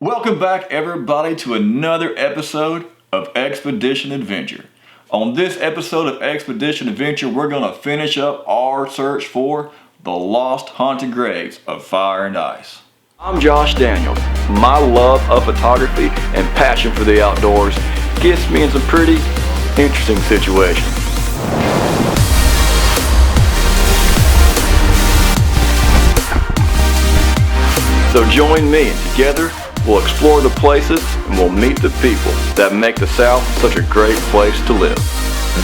Welcome back everybody to another episode of Expedition Adventure. On this episode of Expedition Adventure, we're going to finish up our search for the lost haunted graves of fire and ice. I'm Josh Daniels. My love of photography and passion for the outdoors gets me in some pretty interesting situations. So join me and together we'll explore the places and we'll meet the people that make the South such a great place to live.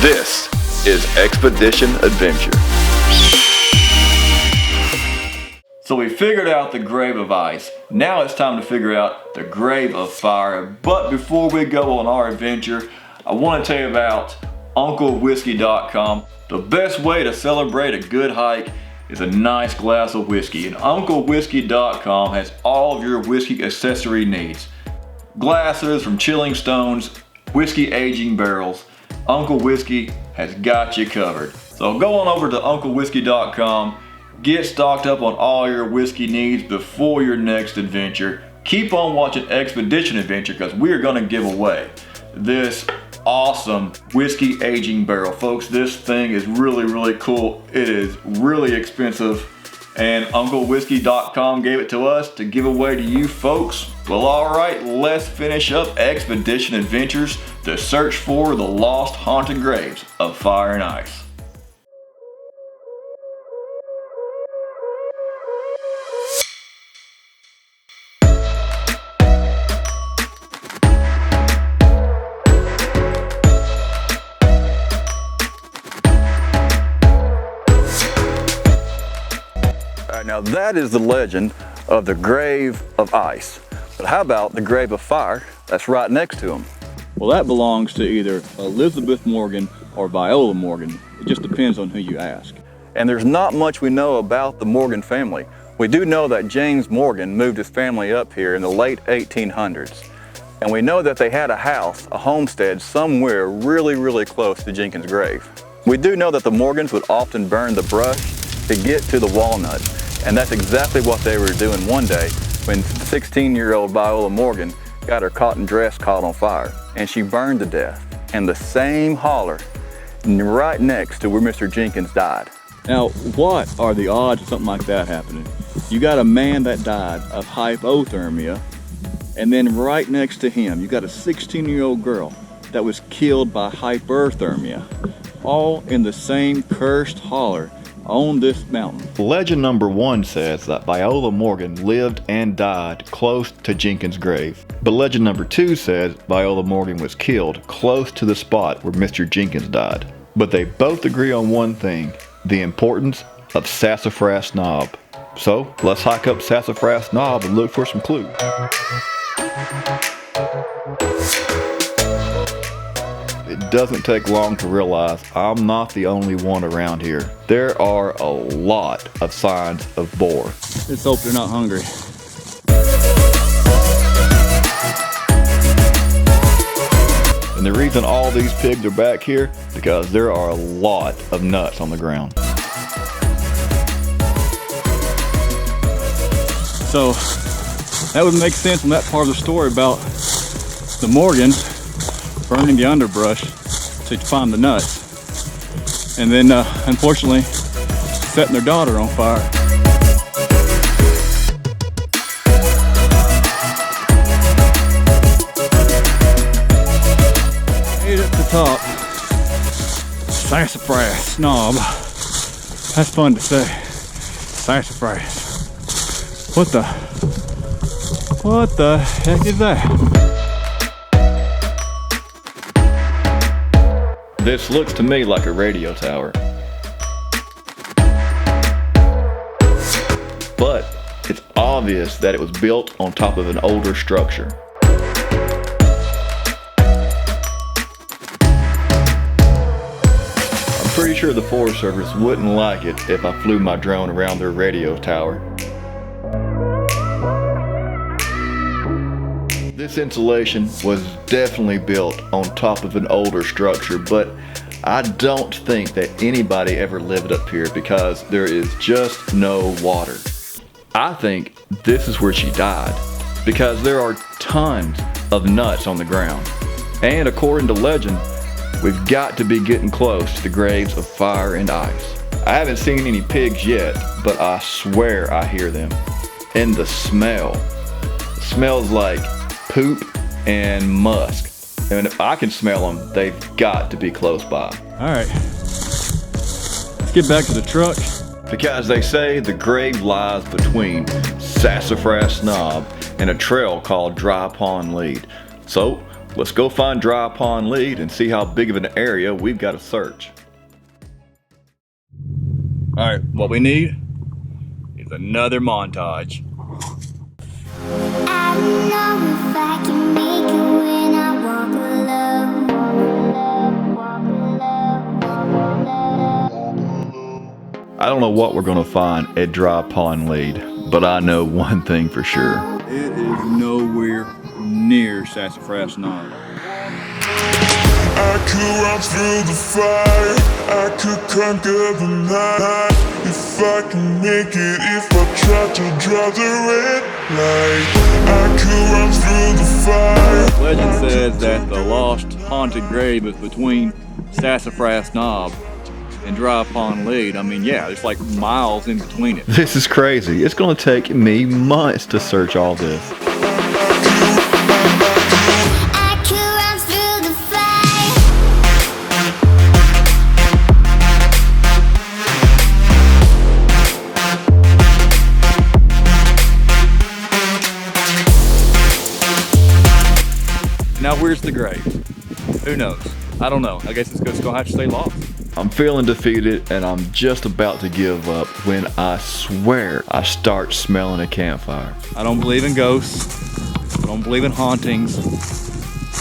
This is Expedition Adventure. So we figured out the grave of ice. Now it's time to figure out the grave of fire. But before we go on our adventure, I want to tell you about UncleWhiskey.com. The best way to celebrate a good hike is a nice glass of whiskey, and UncleWhiskey.com has all of your whiskey accessory needs. Glasses from chilling stones, whiskey aging barrels. Uncle Whiskey has got you covered. So go on over to UncleWhiskey.com, get stocked up on all your whiskey needs before your next adventure. Keep on watching Expedition Adventure because we're going to give away this awesome whiskey aging barrel. Folks, this thing is really cool. It is really expensive and UncleWhiskey.com gave it to us to give away to you folks. Well, alright, let's finish up Expedition Adventures, the search for the lost haunted graves of fire and ice. Now that is the legend of the grave of ice. But how about the grave of fire that's right next to him? Well, that belongs to either Elizabeth Morgan or Viola Morgan. It just depends on who you ask. And there's not much we know about the Morgan family. We do know that James Morgan moved his family up here in the late 1800s. And we know that they had a house, a homestead, somewhere really close to Jenkins' grave. We do know that the Morgans would often burn the brush to get to the walnut. And that's exactly what they were doing one day when 16-year-old Viola Morgan got her cotton dress caught on fire and she burned to death. And the same holler right next to where Mr. Jenkins died. Now, what are the odds of something like that happening? You got a man that died of hypothermia, and then right next to him, you got a 16-year-old girl that was killed by hyperthermia, all in the same cursed holler on this mountain. Legend number 1 says that Viola Morgan lived and died close to Jenkins' grave. But legend number 2 says Viola Morgan was killed close to the spot where Mr. Jenkins died. But they both agree on one thing, the importance of Sassafras Knob. So let's hike up Sassafras Knob and look for some clues. It doesn't take long to realize I'm not the only one around here. There are a lot of signs of boar. Let's hope they're not hungry. And the reason all these pigs are back here, because there are a lot of nuts on the ground. So that would make sense in that part of the story about the Morgans burning the underbrush to find the nuts, and then unfortunately setting their daughter on fire. Made it at the top. Sassafras Knob. That's fun to say. Sassafras. What the heck is that? This looks to me like a radio tower. But it's obvious that it was built on top of an older structure. I'm pretty sure the Forest Service wouldn't like it if I flew my drone around their radio tower. This insulation was definitely built on top of an older structure, but I don't think that anybody ever lived up here because there is just no water. I think this is where she died. because there are tons of nuts on the ground. And according to legend, we've got to be getting close to the graves of fire and ice. I haven't seen any pigs yet, but I swear I hear them. And the smell. It smells like poop and musk. And if I can smell them, they've got to be close by. All right, let's get back to the truck. Because they say the grave lies between Sassafras Knob and a trail called Dry Pond Lead. So let's go find Dry Pond Lead and see how big of an area we've got to search. All right, what we need is another montage. I don't know if I can make it when I walk alone. I don't know what we're gonna find at Dry Pond Lead, but I know one thing for sure. It is nowhere near Sassafras Knob. I could run through the fire, I could conquer the night. If I can make it, if I try to draw the red light. I could run through the fire. Legend says that the lost haunted grave is between Sassafras Knob and Dry Pond Lead. I mean, yeah, there's like miles in between it. This is crazy. It's gonna take me months to search all this. I could run through the fire. Now, where's the grave? Who knows? I don't know. I guess it's just gonna have to stay lost. I'm feeling defeated and I'm just about to give up when I swear I start smelling a campfire. I don't believe in ghosts. I don't believe in hauntings,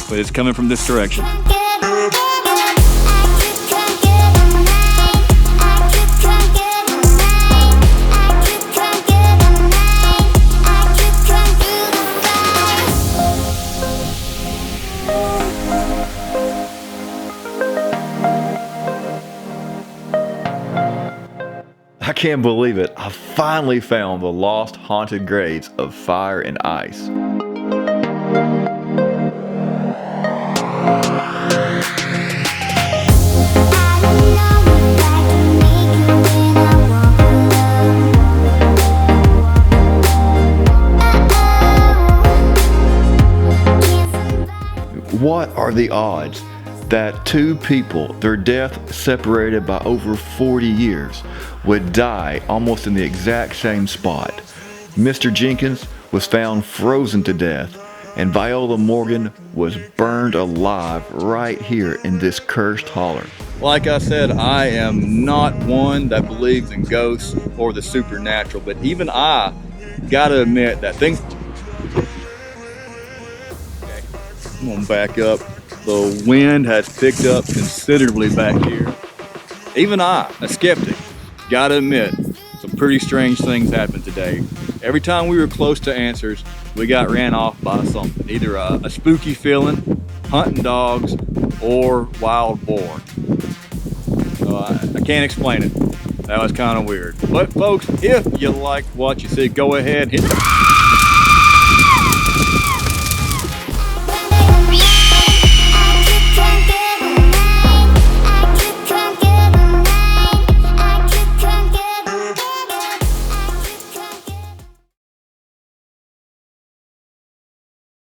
but it's coming from this direction. I can't believe it. I finally found the lost haunted graves of fire and ice. What are the odds that two people, their death separated by over 40 years, would die almost in the exact same spot? Mr. Jenkins was found frozen to death, and Viola Morgan was burned alive right here in this cursed holler. Like I said, I am not one that believes in ghosts or the supernatural, but even I gotta admit that things... I'm gonna back up. The wind has picked up considerably back here. Even I, a skeptic, gotta admit, some pretty strange things happened today. Every time we were close to answers, we got ran off by something. Either a spooky feeling, hunting dogs, or wild boar. So I can't explain it. That was kind of weird. But folks, if you liked what you see, go ahead, hit